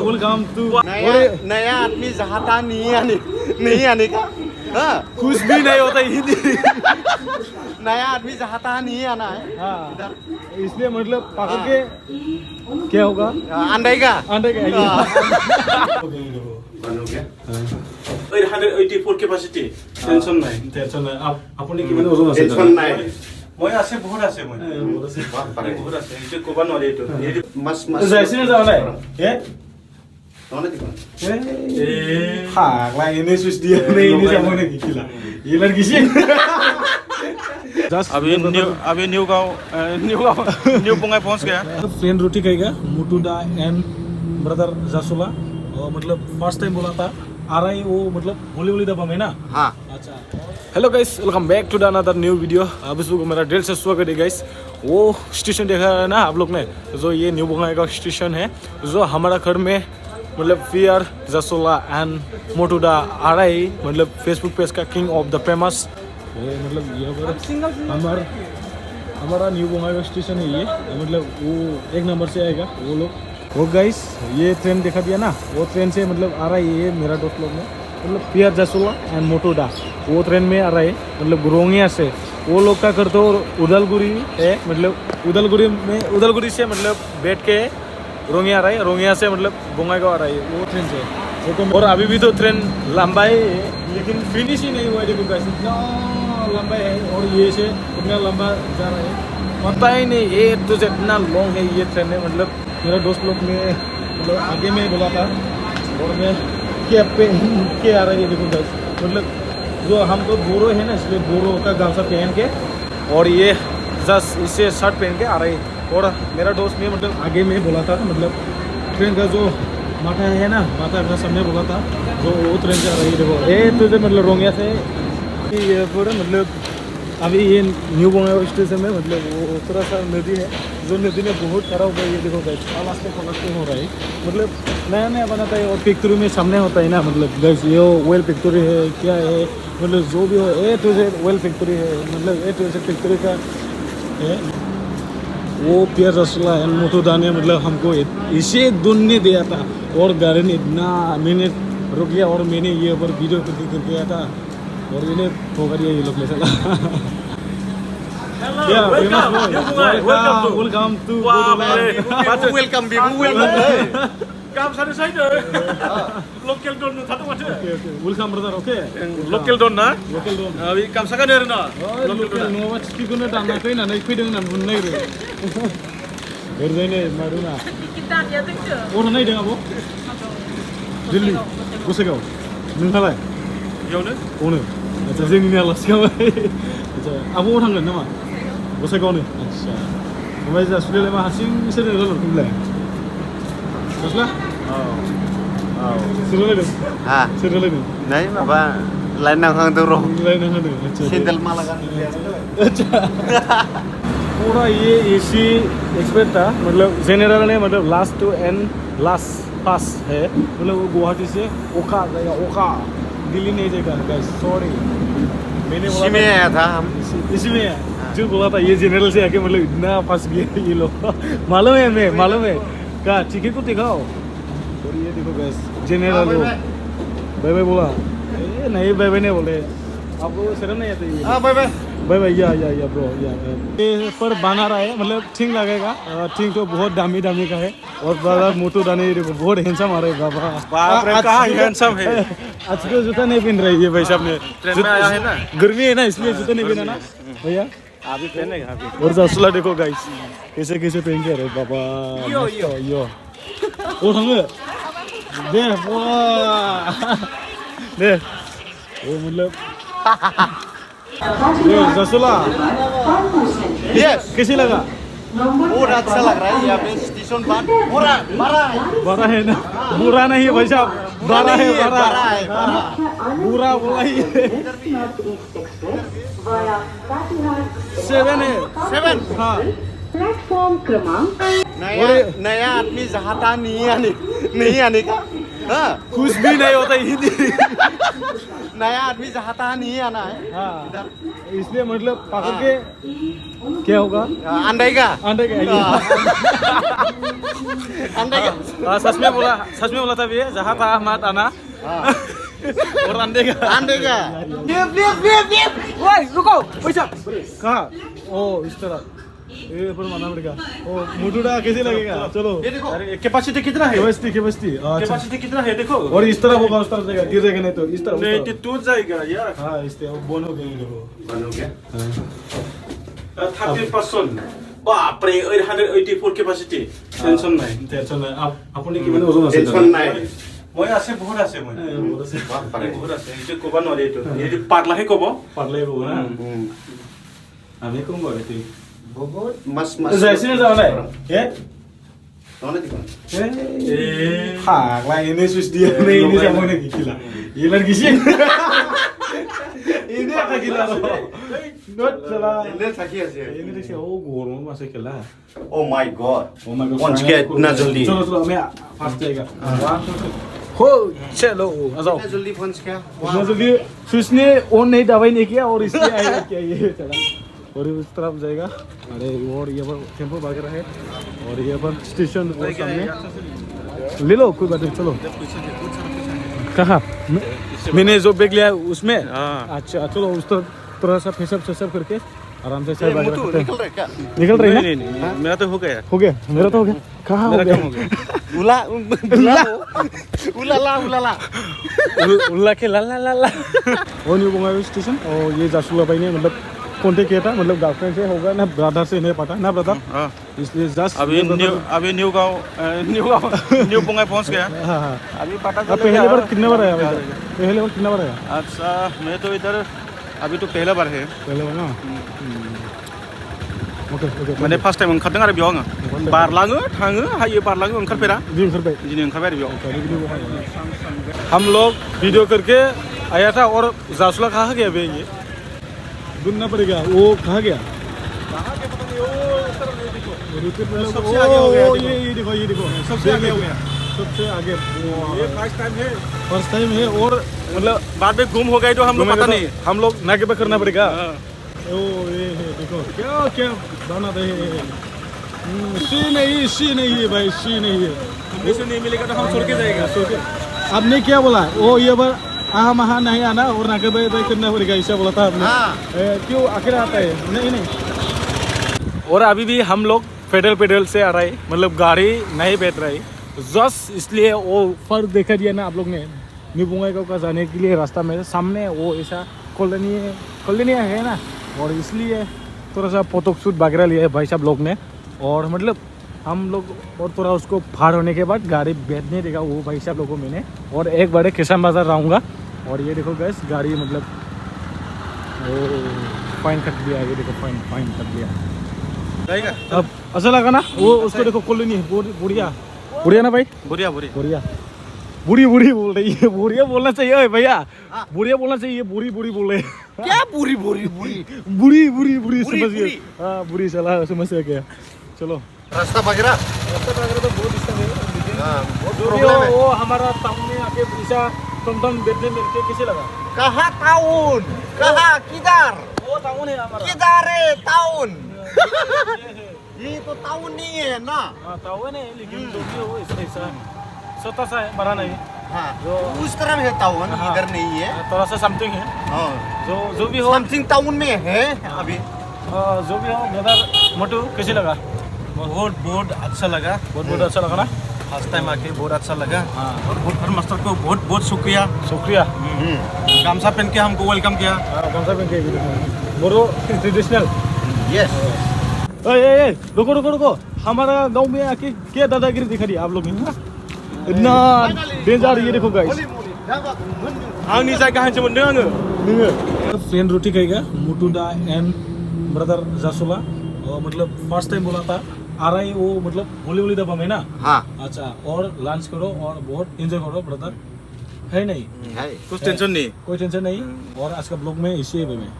Welcome to नया आदमी जहाँ तहाँ नहीं आने का। हाँ, कुछ भी नहीं होता हिंदी। नया आदमी जहाँ तहाँ नहीं आना है। हाँ, इसलिए मतलब पकड़ के क्या होगा? अंडे का 184 capacity টেনশন নাই আপুনি কিমান ওজন আছে? টেনশন নাই। মই আছে বহুত আছে মই বহুত আছে এইটো ক'ব নোৱাৰি এইটো मस्त যাইছে নে যাৱা নাই? तोने दिखा हाँ ini sus dia ini sama ने किला ये लड़की से अभी न्यू बंगाई पहुंच गया। प्लेन रोटी खाएगा मोटू दा एंड ब्रदर जासुला और मतलब फर्स्ट टाइम बोला था आ रहा है वो मतलब होली दबा में ना। हाँ अच्छा hello guys welcome back to the another new video. अब इस मेरा दिल से स्वागत है गाइस। वो स्टेशन देखा है ना आप लोग ने, जो ये न्यू बंगाई का स्टेशन है जो हमारा घर में मतलब फियर जसोला एंड मोटूडा आ रहा है मतलब फेसबुक पेज का किंग ऑफ द फेमस। मतलब ये हमारा न्यू बंगाई स्टेशन है ये, मतलब वो 1 नंबर से आएगा वो लोग। वो गाइस ये ट्रेन देखा दिया ना, वो ट्रेन से मतलब आ रहा है ये मेरा दोस्त लोग में मतलब फियर जसोला एंड मोटूडा वो ट्रेन में आ रहा है मतलब रोंगिया से। वो लोग का कर तो उदलगुरी है, मतलब उदलगुरी से मतलब बैठ के रोंगिया आ रहा है, रोंगिया से मतलब बोंगाईगांव आ रहा है वो ट्रेन से वो तो। और अभी भी तो ट्रेन लंबा है लेकिन फिनिश ही नहीं हुआ है, देखो गाइस इतना लंबा है और ये से इतना लंबा जा रहा है पता ही नहीं। ये तो इतना लॉन्ग है ये ट्रेन है। मतलब मेरा दोस्त लोग ने मतलब आगे में बोला था और मैं कैब पे के आ रहा है देखो गाइस। मतलब जो हम तो बोरो है ना इसलिए बोरो का गामछा पहन के और ये जस्ट इसे शर्ट पहन के आ रही है। और मेरा दोस्त ने मतलब आगे में बोला था मतलब ट्रेन का जो माथा है ना, माथा का सामने बोला था जो वो ट्रेन से आ रही है देखो ये तो मतलब रोंगिया से ये पूरा मतलब अभी ये न्यू बंगाई स्टेशन में मतलब वो थोड़ा सा नदी है जो नदी में बहुत खराब हुआ है ये देखो गाइस रास्ते कनेक्टिंग हो रहा है मतलब नया बनाता है। और फैक्ट्री में सामने होता है ना मतलब गाइस ये वेल फैक्ट्री है क्या है मतलब जो भी हो ए टू जेड वेल फैक्ट्री है मतलब ए टू जेड फैक्ट्री का है। वो पियर रसला एंड मोटूडा ने मतलब हमको इसे दुनने दिया था और गाड़ी ने इतना मैंने रुक लिया और मैंने ये ऊपर वीडियो कर दिया था और इन्हें ठोकर दिया ये लोग ले चला। वेलकम टू वेलकम काम सारे साइड लोकल डोन था तो मत welcome brother okay local don ना लोकल डोन अभी काम सका देर ना लोकल नोवा चिकिनो दाना फैनानै फैदों होनना बुंनो नागिरो ओरैनो मारुना अर नायदों आब' दिल्ली गसाइगाव नोंहालाय बेयावनो अनो आच्छा जोंनि आलासि खाबाय आच्छा आब'आव थांगोन नामा गसाइगावनो आच्छा ओमफ्राय जासुलायालाय मा हारसिं सोरजों रायलायदों जासुला सोर रायलायदों हाँ सोर रायलायदों नहीं बाबा लाइन नांहांदों र' रायलायदों आच्छा सेंडेल माला गान अच्छा पूरा ये एसी एक्सपेक्ट था मतलब जनरल ने मतलब लास्ट टू एंड लास्ट पास है मतलब वो गुवाहाटी से ओखा जाएगा ओखा दिल्ली नहीं जाएगा गाइस सॉरी मैंने इसी में आया था हम इसी में जो बोला था ये जनरल से आके मतलब इतना फंस गया ये लोग मालूम है मैं मालूम है क्या टिकट को दिखाओ और ये देखो गाइस जनरल बाय बाय बोला नहीं बाय बाय नहीं बोले आपको शर्म नहीं आती है? हाँ बाय बाय भाई भाई या ब्रो या ये पर बना रहा है मतलब ठीक लगेगा ठीक तो बहुत दामी का है और बड़ा मोटू दाने देखो बहुत हैंडसम आ रहा है बाबा बाप रे कहाँ हैंडसम है आज तो जूता नहीं पहन रही है भाई साहब ने ट्रेन में आया है ना गर्मी है ना इसलिए जूता नहीं पहना ना भैया अभी पहनेगा अभी और जासुला देखो गाइस कैसे पहन के रहे बाबा यो ओ थांगे दे दे वो मतलब जासुला यस कैसे लगा बहुत अच्छा लग रहा है यहाँ पे स्टेशन बड़ा है ना बुरा नहीं है भाई साहब बड़ा है बुरा बोला ही 7 है 7 हाँ प्लेटफॉर्म क्रमांक नया आदमी जहाँ तहाँ नहीं आने का हाँ कुछ भी नहीं होता हिंदी। नया आदमी चाहता नहीं आना है हाँ इसलिए मतलब पकड़ के क्या होगा अंडे का अंडे का अंडे का सच में बोला था ये जहाँ था मत आना और अंडे का ओए रुको पैसा कहाँ ओ इस तरह ये पर माना पड़ेगा ओ मुटुड़ा कैसे लगेगा चलो ये देखो कैपेसिटी कितना है कैपेसिटी अच्छा कैपेसिटी कितना है देखो और इस तरह होगा उस तरह जाएगा गिर जाएगा नहीं तो इस तरह नहीं तो टूट जाएगा यार हाँ इस तरह बंद हो गया देखो बन हो गया 30% बाप रे 884 कैपेसिटी टेंशन নাই टेंशन नहीं आप अपने की मैंने ओजन टेंशन নাই মই আছে বহুত আছে মই बहुत से বহুত আছে এইটো ক'ব নোৱাৰি এইটো এইটো পাগলাহে ক'ব पढ़ले हो ना हमें कौन बोले थी बहुत मस्त तो जैसे नहीं जाना है ये Mana di mana? हाँ lah ini sus dia nih ini sama nih gila gila gising ini apa gila loh not salah Ini sakit aja. ini dia sih oh gorong masih gila Oh my god. oh my god Once get na jaldi. चलो मैं fast जाएगा हो चलो आ जाओ Na jaldi once क्या? इतना जल्दी switch ने ऑन नहीं दबाई नहीं किया और इसलिए आएगा क्या ये चला और उस तरफ जाएगा अरे और ये पर टेम्पो भाग रहा है और ये पर स्टेशन और सामने ले लो कोई बात नहीं चलो कहाँ मैंने जो बैग लिया उसमें अच्छा चलो उस तरफ थोड़ा सा फेसअप करके आराम से ये मुतु निकल रहा है क्या? निकल रही है नहीं मेरा तो हो गया हो गया मेरा तो हो गया कहाँ हो गया Ula ulala. उल्ला के ला ला ला ला वो न्यू बंगाई स्टेशन और ये जासुला भाई ने मतलब कॉन्टेक्ट किया था मतलब गर्लफ्रेंड से होगा ना ब्रदर से नहीं पता ना ब्रदर इसलिए जस्ट अभी न्यू बंगाई पहुंच गया हाँ हाँ अभी पता अब पहले बार कितने बार आया पहले बार कितने बार आया अच्छा मैं तो इधर अभी तो पहला बार है पहले बार ना ओके ओके मैंने फर्स्ट टाइम ओंखारदों आरो बेयाव आङो बारलाङो थाङो हायो बारलाङो ओंखारफेरा जी सर भाई दिनै ओंखारबाय आरो बेयाव हम लोग वीडियो करके आया था और जासुला कहाँ गया भैया ये ढूंढना पड़ेगा वो कहाँ गया सबसे आगे हो गया ये देखो सबसे आगे हो गया सबसे आगे ये फर्स्ट टाइम है और मतलब बाद में गुम हो गए तो हम लोग पता नहीं हम लोग नाके पे करना पड़ेगा ओ ये है देखो क्या क्या बना रहे हैं सी नहीं है भाई सी नहीं है हमने से नहीं मिलेगा तो हम छोड़ के जाएगा आपने क्या बोला वो ये बार महा नहीं आना और नाके पे करना पड़ेगा ऐसा बोला था आपने क्यों आखिर आता है नहीं और अभी भी हम लोग पेडल से आ रहे मतलब गाड़ी नहीं बैठ रही जस्ट इसलिए वो फर्क देखा दिया ना आप लोग ने न्यू बंगाईगांव का जाने के लिए रास्ता में सामने वो ऐसा कॉलोनी है ना और इसलिए थोड़ा सा फोटो शूट वगैरह लिया है भाई साहब लोग ने और मतलब हम लोग और थोड़ा उसको फाड़ होने के बाद गाड़ी बैठने देगा वो भाई साहब लोगों को मैंने और एक बार किसान बाजार रहूँगा और ये देखो गैस गाड़ी मतलब वो फाइन कट दिया ये देखो फाइन कट दिया अब अच्छा लगा ना वो उसको देखो कॉलोनी है बुढ़िया ना भाई बुढ़िया बुढ़ी बोल रही है बुढ़िया बोलना चाहिए भैया बुढ़िया बोलना चाहिए बुढ़ी बोल रहे क्या बुरी बुढ़ी समझ गए हाँ बुढ़ी चला समझ गया चलो रास्ता वगैरह तो बहुत डिस्टर्ब है बहुत जो भी प्रॉब्लम हो, है वो हमारा टाउन में आके ऐसा टमटम बैठने मिलके कैसे लगा कहाँ टाउन कहाँ किधर वो टाउन है हमारा किधर है टाउन ये तो टाउन नहीं है ना हाँ टाउन है लेकिन जो भी हो ऐसा छोटा सा है बड़ा नहीं हाँ जो उस तरफ है टाउन हाँ। इधर नहीं है थोड़ा सा समथिंग है हाँ जो भी हो समथिंग टाउन में है अभी जो भी हो ब्रदर मोटू कैसे लगा बहुत अच्छा लगा बहुत अच्छा लगा ना फर्स्ट टाइम आके बहुत अच्छा लगा हाँ और भूतभर मास्टर को बहुत शुक्रिया गामछा पहन के हमको वेलकम किया कौन सा पेन के बोरो ट्रेडिशनल यस रुको हमारा गांव में आके क्या दादागिरी दिखा रही आप लोग ने इतना डेंजर ये देखो गाइस आंनि जायगाहायसो मोनदों आङो फ्रेंड रोटी खाएगा मुटुदा एंड ब्रदर जासुला मतलब फर्स्ट टाइम बोला था आ रहा है वो मतलब होली दबा में ना हाँ अच्छा और लंच करो और बहुत एंजॉय करो ब्रदर है नहीं है कुछ टेंशन नहीं कोई टेंशन नहीं और आज का ब्लॉग में इसी है मैं